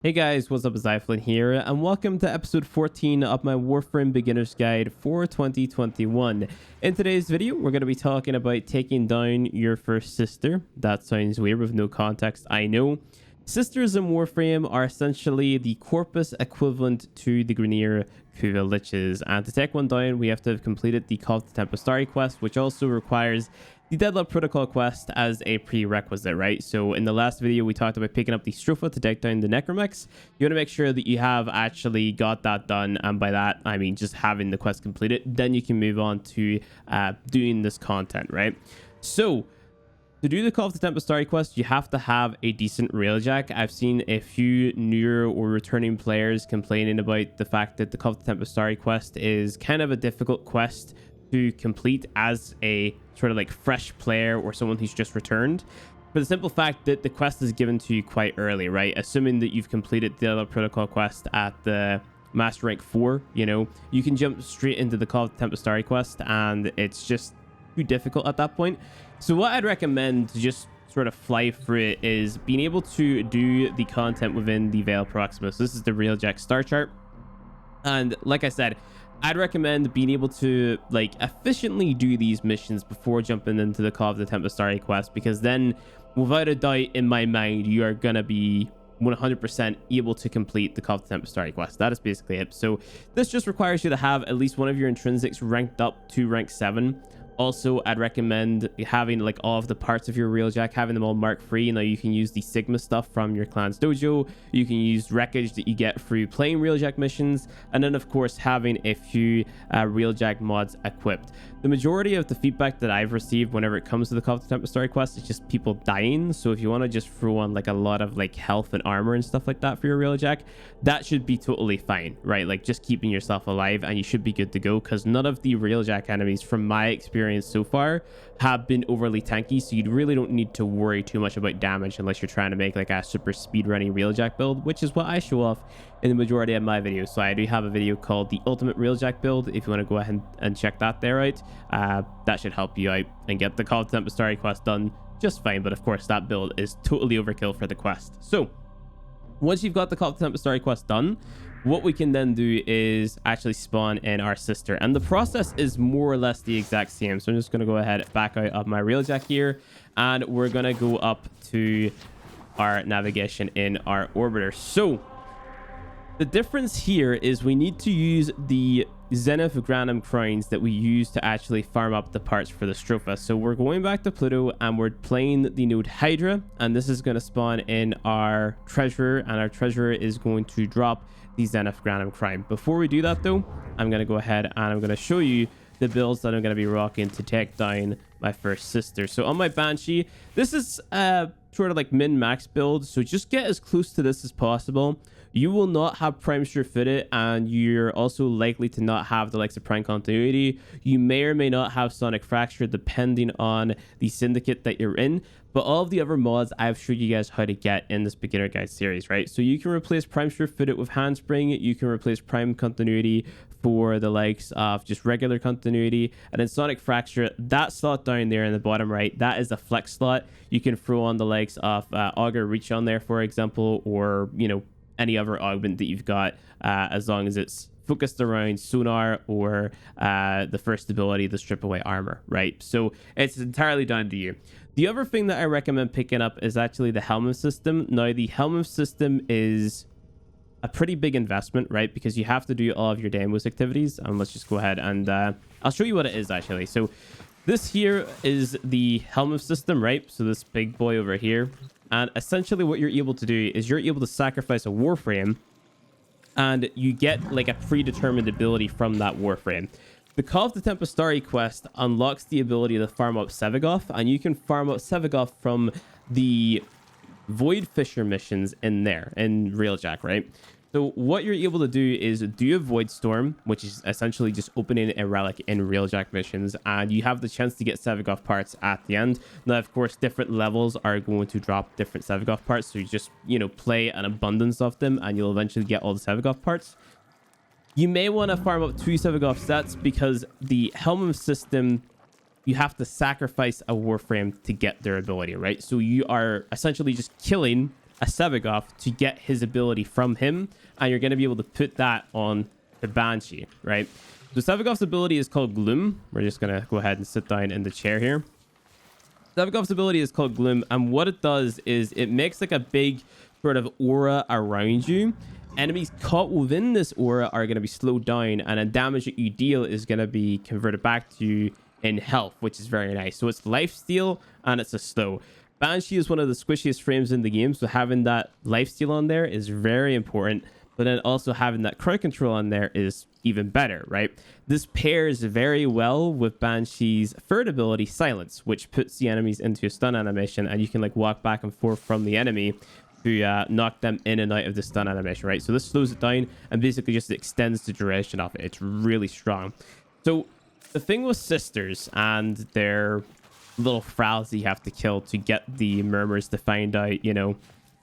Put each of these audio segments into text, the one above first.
Hey guys, what's up? It's Zyflin here, and welcome to episode 14 of my Warframe Beginner's Guide for 2021. In today's video, we're going to be talking about taking down your first sister. That sounds weird with no context, I know. Sisters in Warframe are essentially the corpus equivalent to the Grineer Kuva Liches, and to take one down, we have to have completed the Call to Tempestari quest, which also requires the Deadlock Protocol quest as a prerequisite, right? So in the last video, we talked about picking up the Stropha to take down the Necromex. You want to make sure that you have actually got that done, and by that, I mean just having the quest completed. Then you can move on to doing this content, right? So to do the Call of the Tempestari quest, you have to have a decent Railjack. I've seen a few newer or returning players complaining about the fact that the Call of the Tempestari quest is kind of a difficult quest to complete as a sort of like fresh player or someone who's just returned, for the simple fact that the quest is given to you quite early, right? Assuming that you've completed the other protocol quest at the Master Rank 4, you know, you can jump straight into the Call of the Tempestari quest, and it's just too difficult at that point. So what I'd recommend to just sort of fly through it is being able to do the content within the Veil Proximus. This is the Railjack star chart, and like I said, I'd recommend being able to like efficiently do these missions before jumping into the Call of the Tempestari quest, because then without a doubt in my mind you are gonna be 100% able to complete the Call of the Tempestari quest. That is basically it. So this just requires you to have at least one of your intrinsics ranked up to rank 7. Also, I'd recommend having like all of the parts of your Railjack, having them all mark free. Now you can use the Sigma stuff from your clan's dojo. You can use wreckage that you get through playing Railjack missions. And then of course, having a few Railjack mods equipped. The majority of the feedback that I've received whenever it comes to the Call of the Tempestari quest is just people dying. So if you want to just throw on like a lot of like health and armor and stuff like that for your Railjack, that should be totally fine, right? Like just keeping yourself alive and you should be good to go, because none of the Railjack enemies from my experience so far have been overly tanky, so you really don't need to worry too much about damage unless you're trying to make like a super speed running Railjack build, which is what I show off in the majority of my videos. So I do have a video called the Ultimate Railjack build if you want to go ahead and check that there out. That should help you out and get the Call of Tempestari quest done just fine, but of course that build is totally overkill for the quest. So once you've got the Call of Tempestari quest done, what we can then do is actually spawn in our sister, and the process is more or less the exact same. So I'm just going to go ahead, back out of my Railjack here, and we're going to go up to our navigation in our orbiter. So the difference here is we need to use the Zenith Granum crowns that we use to actually farm up the parts for the Stropha. So we're going back to Pluto and we're playing the node Hydra, and this is going to spawn in our treasurer, and our treasurer is going to drop the Zenith Granum crown. Before we do that though, I'm going to go ahead and I'm going to show you the builds that I'm going to be rocking to take down my first sister. So on my Banshee, this is sort of like min-max build, so just get as close to this as possible. You will not have Prime Sure Footed, and you're also likely to not have the likes of Prime Continuity. You may or may not have Sonic Fracture depending on the syndicate that you're in, but all of the other mods I've showed you guys how to get in this beginner guide series, right? So you can replace Prime Sure Footed with Handspring, you can replace Prime Continuity for the likes of just regular continuity, and then Sonic Fracture, that slot down there in the bottom right, that is the flex slot. You can throw on the likes of Augur Reach on there, for example, or you know, any other augment that you've got, as long as it's focused around sonar or the first ability, the strip away armor, right? So it's entirely down to you. The other thing that I recommend picking up is actually the Helminth system. Now the Helminth system is a pretty big investment, right? Because you have to do all of your Deimos activities, and let's just go ahead and I'll show you what it is actually. So this here is the Helminth system, right? So this big boy over here. And essentially what you're able to do is you're able to sacrifice a Warframe, and you get like a predetermined ability from that Warframe. The Call of the Tempestari quest unlocks the ability to farm up Sevagoth, and you can farm up Sevagoth from the Void Fisher missions in there, in Railjack, right? So what you're able to do is do a Void Storm, which is essentially just opening a relic in Railjack missions, and you have the chance to get Sevagoth parts at the end. Now, of course, different levels are going to drop different Sevagoth parts, so you just, you know, play an abundance of them, and you'll eventually get all the Sevagoth parts. You may want to farm up 2 Sevagoth sets, because the Helminth system, you have to sacrifice a Warframe to get their ability, right? So you are essentially just killing a Sevagoth to get his ability from him, and you're going to be able to put that on the Banshee, right? So Sevagoth's ability is called Gloom. We're just going to go ahead and sit down in the chair here. Sevagoth's ability is called Gloom, and what it does is it makes like a big sort of aura around you. Enemies caught within this aura are going to be slowed down, and then damage that you deal is going to be converted back to you in health, which is very nice. So it's lifesteal and it's a slow. Banshee is one of the squishiest frames in the game, so having that lifesteal on there is very important. But then also having that crowd control on there is even better, right? This pairs very well with Banshee's third ability, Silence, which puts the enemies into a stun animation, and you can like walk back and forth from the enemy to knock them in and out of the stun animation, right? So this slows it down and basically just extends the duration of it. It's really strong. So the thing with sisters and their little thralls that you have to kill to get the Murmurs to find out, you know,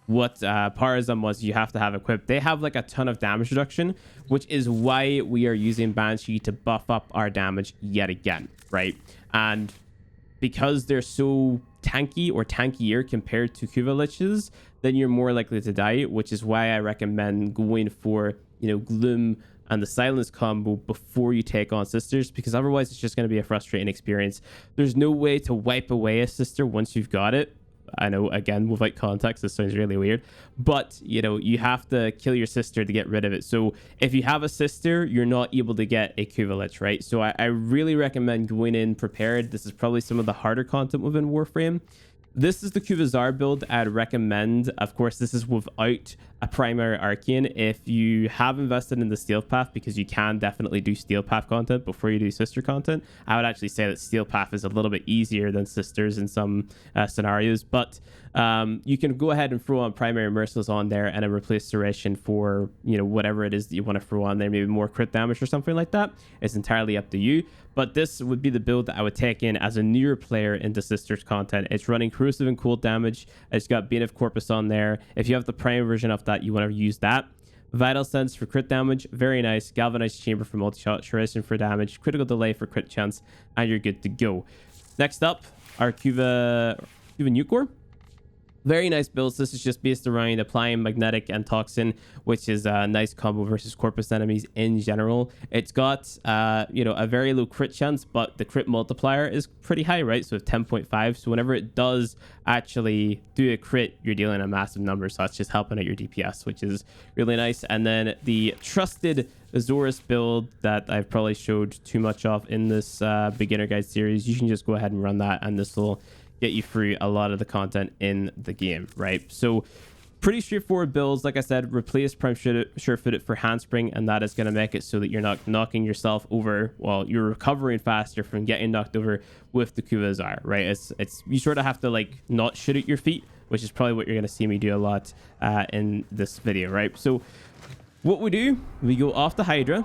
what Parvos was you have to have equipped. They have like a ton of damage reduction, which is why we are using Banshee to buff up our damage yet again, right? And because they're so tanky or tankier compared to Kuvaliches, then you're more likely to die, which is why I recommend going for, you know, Gloom and the Silence combo before you take on sisters, because otherwise it's just going to be a frustrating experience. There's no way to wipe away a sister once you've got it. I know, again, without context, this sounds really weird, but, you know, you have to kill your sister to get rid of it. So if you have a sister, you're not able to get a Kuvalich, right? So I really recommend going in prepared. This is probably some of the harder content within Warframe. This is the Kuvazar build I'd recommend. Of course, this is without a primary Arcane. If you have invested in the Steel Path, because you can definitely do Steel Path content before you do Sister content, I would actually say that Steel Path is a little bit easier than Sisters in some scenarios. But you can go ahead and throw on primary Merciless on there and then replace Duration for, you know, whatever it is that you want to throw on there, maybe more crit damage or something like that. It's entirely up to you. But this would be the build that I would take in as a newer player into Sisters content. It's running corrosive and cold damage. It's got Bane of Corpus on there. If you have the prime version of that, you want to use that. Vital Sense for crit damage, very nice. Galvanized Chamber for multi-shot, Duration for damage, Critical Delay for crit chance, and you're good to go. Next up, our Cuva Nucor. Very nice builds. This is just based around applying Magnetic and Toxin, which is a nice combo versus Corpus enemies in general. It's got, you know, a very low crit chance, but the crit multiplier is pretty high, right? So 10.5. So whenever it does actually do a crit, you're dealing a massive number. So that's just helping out your DPS, which is really nice. And then the trusted Azorus build that I've probably showed too much of in this beginner guide series, you can just go ahead and run that, and this will get you through a lot of the content in the game, right? So pretty straightforward builds. Like I said, replace Prime Surefooted for Handspring, and that is going to make it so that you're not knocking yourself over while you're recovering faster from getting knocked over with the Kuvazar, right? It's you sort of have to like not shoot at your feet, which is probably what you're going to see me do a lot in this video, right? So what we do, we go off the Hydra,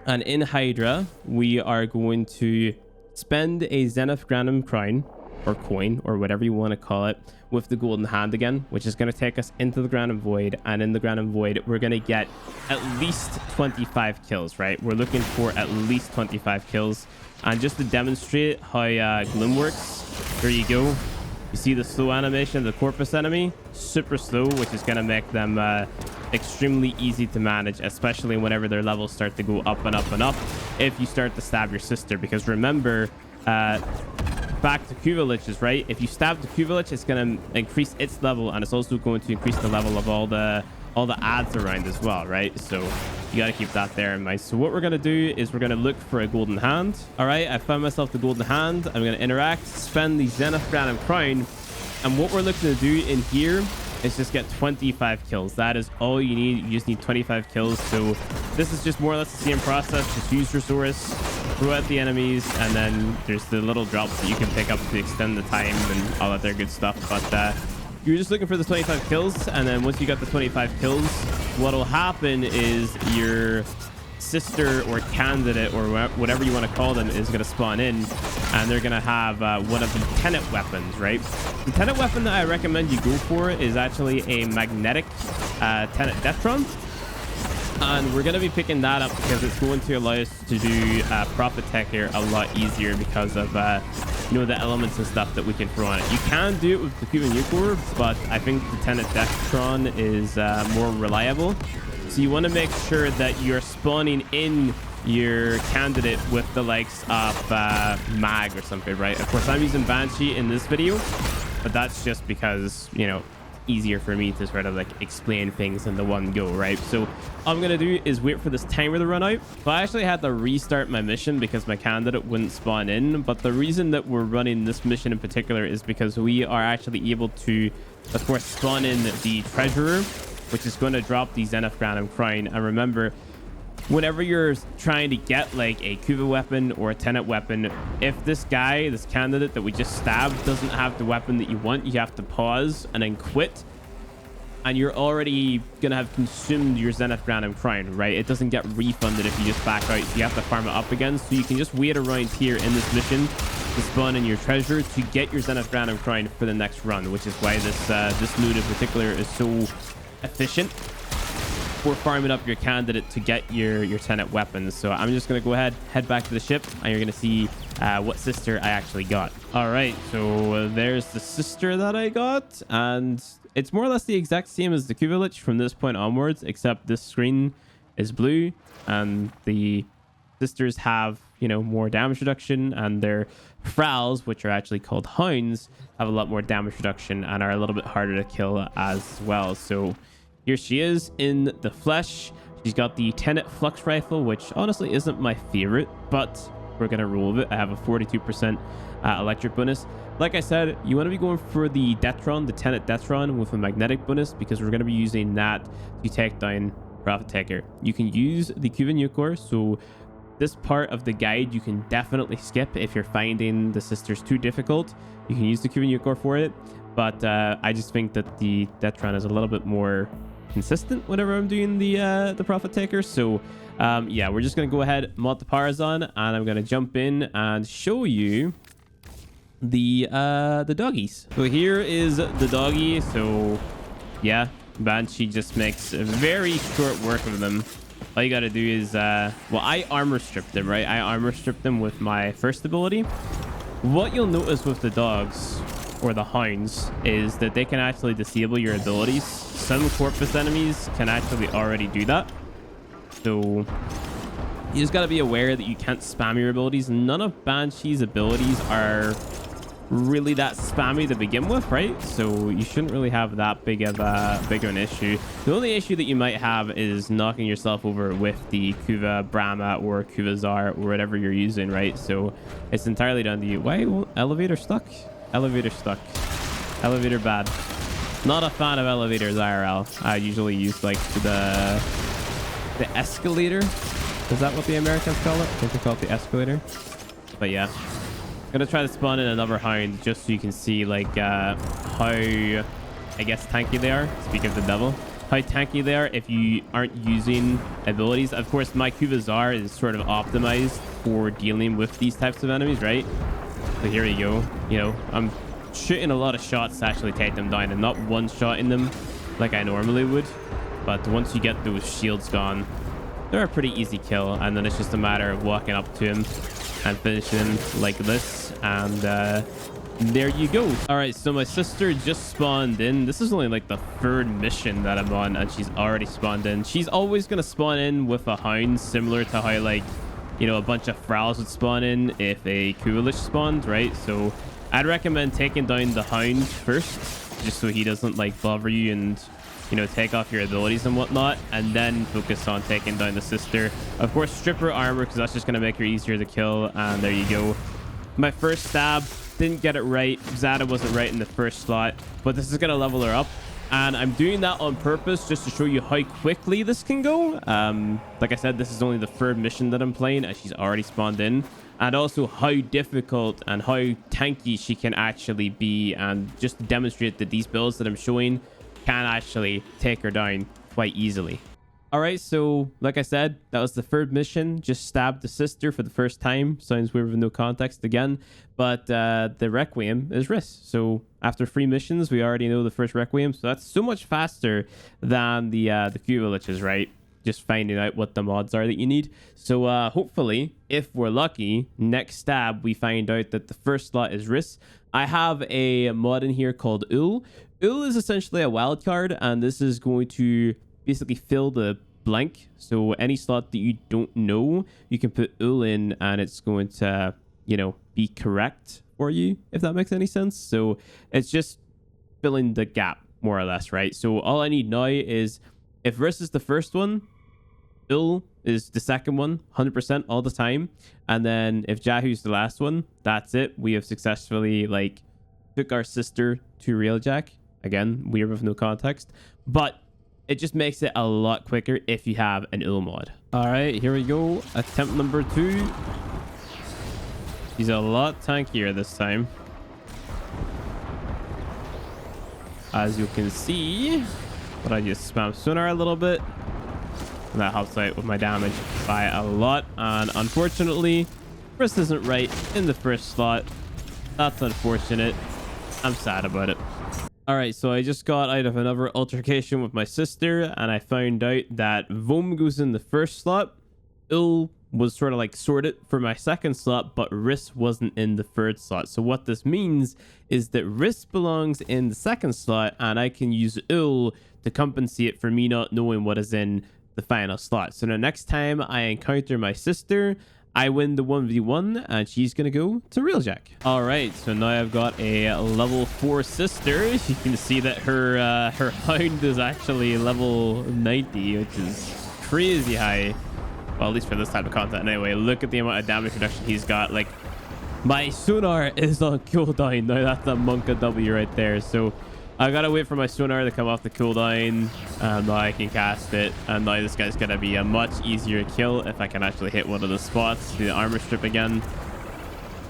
and in Hydra we are going to spend a Zenith Granum crown or coin, or whatever you want to call it, with the golden hand again, which is going to take us into the Granum Void. And in the Granum Void, we're going to get at least 25 kills, right? We're looking for at least 25 kills. And just to demonstrate how Gloom works, there you go. You see the slow animation of the Corpus enemy? Super slow, which is going to make them extremely easy to manage, especially whenever their levels start to go up and up and up if you start to stab your sister. Because remember, back to Kuvaliches, right? If you stab the Kuvalich, it's going to increase its level, and it's also going to increase the level of all the ads around as well, right? So you got to keep that there in mind. So what we're going to do is we're going to look for a golden hand. All right, I found myself the golden hand. I'm going to interact, spend the Zenith Granum crown, and what we're looking to do in here is just get 25 kills. That is all you need. You just need 25 kills. So this is just more or less the same process. Just use Resource, throw at the enemies, and then there's the little drops that you can pick up to extend the time and all that other good stuff. But you're just looking for the 25 kills, and then once you got the 25 kills, what'll happen is your sister or candidate or whatever you want to call them is going to spawn in, and they're going to have one of the tenet weapons, right? The tenet weapon that I recommend you go for is actually a magnetic tenet Deathron. And we're going to be picking that up because it's going to allow us to do Prophet Tech here a lot easier because of, you know, the elements and stuff that we can throw on it. You can do it with the Cuban Euclid, but I think the Tenet Dectron is more reliable. So you want to make sure that you're spawning in your candidate with the likes of Mag or something, right? Of course, I'm using Banshee in this video, but that's just because, you know, easier for me to sort of like explain things in the one go, right? So all I'm gonna do is wait for this timer to run out. But I actually had to restart my mission because my candidate wouldn't spawn in. But the reason that we're running this mission in particular is because we are actually able to, of course, spawn in the treasurer, which is going to drop the Zenith Granum Crown. And remember, whenever you're trying to get like a Kuva weapon or a Tenet weapon, if this guy, this candidate that we just stabbed, doesn't have the weapon that you want, you have to pause and then quit, and you're already gonna have consumed your Zenith Granum Crown, right? It doesn't get refunded if you just back out, so you have to farm it up again. So you can just wait around here in this mission to spawn in your treasure to get your Zenith Granum Crown for the next run, which is why this loot in particular is so efficient for farming up your candidate to get your Tenet weapons. So I'm just going to go ahead, head back to the ship, and you're going to see what sister I actually got. All right, so there's the sister that I got, and it's more or less the exact same as the Kuvilich from this point onwards, except this screen is blue, and the sisters have, you know, more damage reduction, and their Frals, which are actually called Hounds, have a lot more damage reduction and are a little bit harder to kill as well. So here she is in the flesh. She's got the Tenet Flux Rifle, which honestly isn't my favorite, but we're going to roll with it. I have a 42% electric bonus. Like I said, you want to be going for the Detron, the Tenet Detron with a magnetic bonus, because we're going to be using that to take down Prophet Taker. You can use the Cuban Eucor, so this part of the guide you can definitely skip if you're finding the sisters too difficult. You can use the Cuban Eucor for it, but I just think that the Detron is a little bit more consistent whenever I'm doing the Prophet Taker. So yeah, we're just gonna go ahead, mod the powers on, and I'm gonna jump in and show you the doggies. So here is the doggy. So yeah, Banshee just makes a very short work of them. All you gotta do is well, I armor stripped them, right? I armor stripped them with my first ability. What you'll notice with the dogs or the Hounds is that they can actually disable your abilities. Some Corpus enemies can actually already do that. So you just got to be aware that you can't spam your abilities. None of Banshee's abilities are really that spammy to begin with, right? So you shouldn't really have that big of an issue. The only issue that you might have is knocking yourself over with the Kuva Brahma or Kuva Zar or whatever you're using, right? So it's entirely down to you. Why won't elevator stuck? Elevator stuck. Elevator bad. Not a fan of elevators IRL. I usually use like the escalator. Is that what the Americans call it? I think they call it the escalator. But yeah, I'm gonna try to spawn in another Hound just so you can see like how, I guess, tanky they are. Speak of the devil, how tanky they are if you aren't using abilities. Of course, my Kuva Zar is sort of optimized for dealing with these types of enemies, right? So here you go. You know, I'm shooting a lot of shots to actually take them down and not one shot in them like I normally would. But once you get those shields gone, they're a pretty easy kill, and then it's just a matter of walking up to him and finishing him like this, and there you go. All right, so my sister just spawned in. This is only like the third mission that I'm on, and she's already spawned in. She's always gonna spawn in with a Hound, similar to how, like, you know, a bunch of Frals would spawn in if a Kulish spawned, right? So I'd recommend taking down the Hound first, just so he doesn't like bother you and, you know, take off your abilities and whatnot, and then focus on taking down the sister. Of course, strip her armor, because that's just going to make her easier to kill. And there you go. My first stab, didn't get it right. Zada wasn't right in the first slot, but this is going to level her up. And I'm doing that on purpose just to show you how quickly this can go. Like I said, this is only the third mission that I'm playing, and she's already spawned in. And also how difficult and how tanky she can actually be, and just to demonstrate that these builds that I'm showing can actually take her down quite easily. All right, so like I said, that was the third mission. Just stabbed the sister for the first time. Sounds weird with no context again, but the Requiem is risk. So after 3 missions, we already know the first Requiem, so that's so much faster than the Q villages, right? just finding out what the mods are that you need. So hopefully, if we're lucky, next stab we find out that the first slot is Riss. I have a mod in here called Ul. Ul is essentially a wild card, and this is going to basically fill the blank. So any slot that you don't know, you can put Ul in, and it's going to, you know, be correct for you, if that makes any sense. So it's just filling the gap, more or less, right? So all I need now is, if Riss is the first one, Ul is the second one, 100% all the time. And then if Jahu's the last one, that's it. We have successfully, like, took our sister to Railjack. Again, weird with no context. But it just makes it a lot quicker if you have an Ul mod. All right, here we go. Attempt number 2. He's a lot tankier this time. As you can see, but I just spam sonar a little bit. And that helps out with my damage by a lot. And unfortunately, Riss isn't right in the first slot. That's unfortunate. I'm sad about it. All right, so I just got out of another altercation with my sister, and I found out that Vom goes in the first slot. Ul was sort of like sorted for my second slot, but Riss wasn't in the third slot. So what this means is that Riss belongs in the second slot, and I can use Ul to compensate for me not knowing what is in the final slot. So the next time I encounter my sister, I win the 1v1, and she's gonna go to Railjack. All right, so now I've got a level 4 sister. You can see that her Hound is actually level 90, which is crazy high. Well, at least for this type of content anyway. Look at the amount of damage reduction he's got. Like, my sonar is on cooldown. Now that's a Monka W right there. So I gotta wait for my sonar to come off the cooldown, and now I can cast it. And now this guy's gonna be a much easier kill if I can actually hit one of the spots. Do the armor strip again.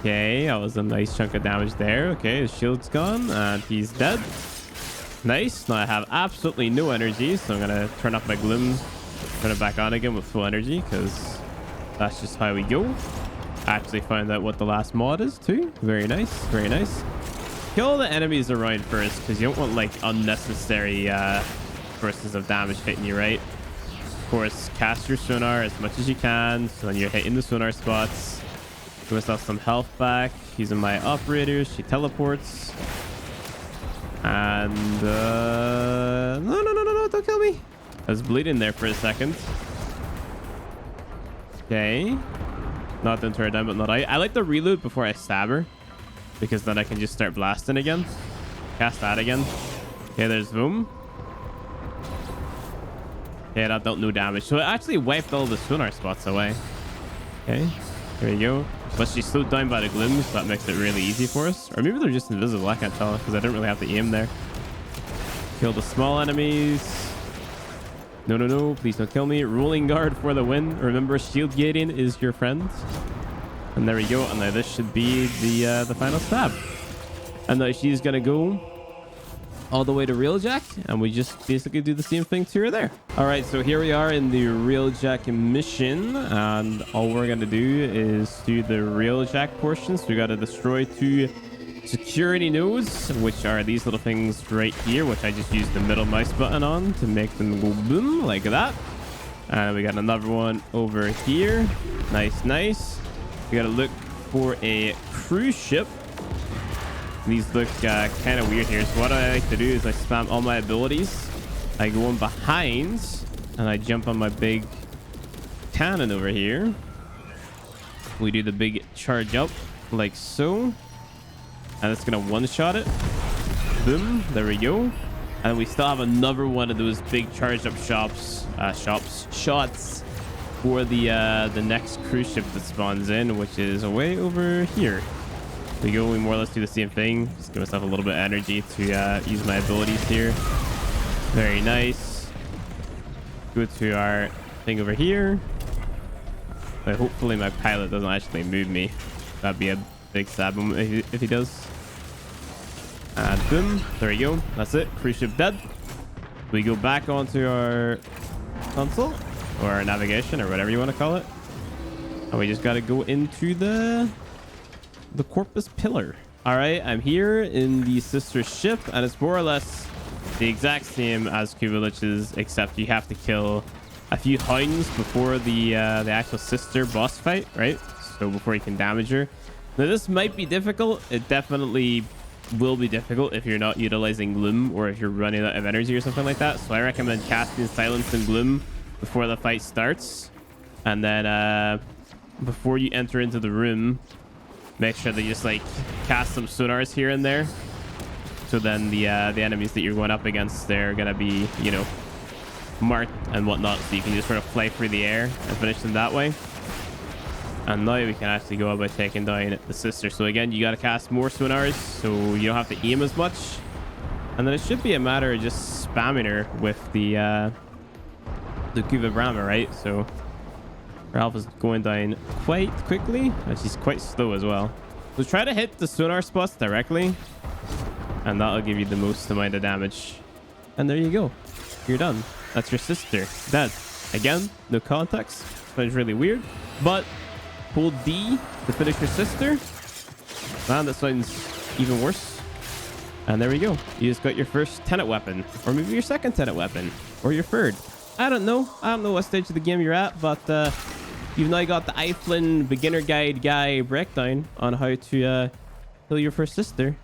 Okay, that was a nice chunk of damage there. Okay, his shield's gone, and he's dead. Nice. Now I have absolutely no energy, so I'm gonna turn off my gloom, turn it back on again with full energy, because that's just how we go. I actually found out what the last mod is too. Very nice, very nice. Kill the enemies around first, because you don't want like unnecessary bursts of damage hitting you, right? Of course, cast your sonar as much as you can, so when you're hitting the sonar spots. Give myself some health back using my operator. She teleports. And no, don't kill me. I was bleeding there for a second. Okay. Not into her down, but not out. I like to reload before I stab her, because then I can just start blasting again. Cast that again. Okay, there's Vom. Okay, that dealt no damage. So it actually wiped all the sonar spots away. Okay, there we go. But she's slowed down by the gloom, so that makes it really easy for us. Or maybe they're just invisible. I can't tell, because I didn't really have to aim there. Kill the small enemies. No. Please don't kill me. Rolling guard for the win. Remember, shield gating is your friend. And there we go. And now this should be the final stab. And now she's going to go all the way to Railjack. And we just basically do the same thing to her there. All right. So here we are in the Railjack mission. And all we're going to do is do the Railjack portion. So we got to destroy 2 security nodes, which are these little things right here, which I just used the middle mouse button on to make them go boom like that. And we got another one over here. Nice. We gotta look for a cruise ship. These look kind of weird here. So what I like to do is I spam all my abilities. I go in behind and I jump on my big cannon over here. We do the big charge up like so. And it's gonna one-shot it. Boom. There we go. And we still have another one of those big charged up shots for the next cruise ship that spawns in, which is way over here. We more or less do the same thing. Just give myself a little bit of energy to use my abilities here. Very nice. Go to our thing over here. But hopefully my pilot doesn't actually move me. That'd be a big stab if he does. And boom, there we go. That's it. Cruise ship dead. We go back onto our console or our navigation or whatever you want to call it. And we just got to go into the Corpus Pillar. All right, I'm here in the sister ship, and it's more or less the exact same as Kubilich's, except you have to kill a few Hounds before the actual sister boss fight, right? So before you can damage her. Now this might be difficult. It definitely will be difficult if you're not utilizing Gloom or if you're running out of energy or something like that. So I recommend casting Silence and Gloom before the fight starts. And then before you enter into the room, make sure that you just like cast some sonars here and there. So then the enemies that you're going up against, they're gonna be, you know, marked and whatnot. So you can just sort of fly through the air and finish them that way. And now we can actually go about taking down the sister. So again, you got to cast more sonars so you don't have to aim as much. And then it should be a matter of just spamming her with the Kuva Brahma, right? So Ralph is going down quite quickly, and she's quite slow as well. So try to hit the sonar spots directly, and that'll give you the most amount of damage. And there you go. You're done. That's your sister. Dead. Again, no context. Sounds really weird, but hold D to finish your sister. Man, that sounds even worse. And there we go. You just got your first Tenet weapon, or maybe your second Tenet weapon, or your third. I don't know. I don't know what stage of the game you're at, but you've now got the Iflin beginner guide guy breakdown on how to kill your first sister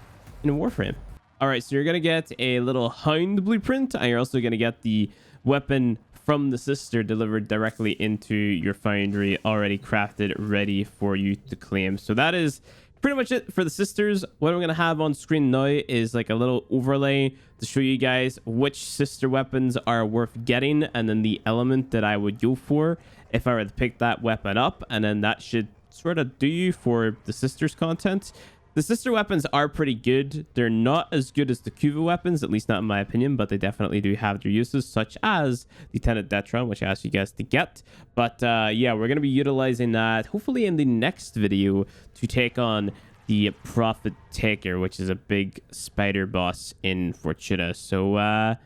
in Warframe. All right, so you're gonna get a little Hound blueprint, and you're also gonna get the weapon from the sister delivered directly into your foundry, already crafted, ready for you to claim. So that is pretty much it for the sisters. What I'm going to have on screen now is like a little overlay to show you guys which sister weapons are worth getting, and then the element that I would go for if I were to pick that weapon up. And then that should sort of do you for the sisters content. The sister weapons are pretty good. They're not as good as the Kuva weapons, at least not in my opinion, but they definitely do have their uses, such as the Tenet Detron, which I asked you guys to get. But yeah, we're going to be utilizing that hopefully in the next video to take on the Prophet Taker, which is a big spider boss in Fortuna. So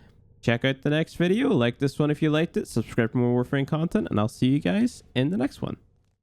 check out the next video. Like this one if you liked it. Subscribe for more Warframe content, and I'll see you guys in the next one.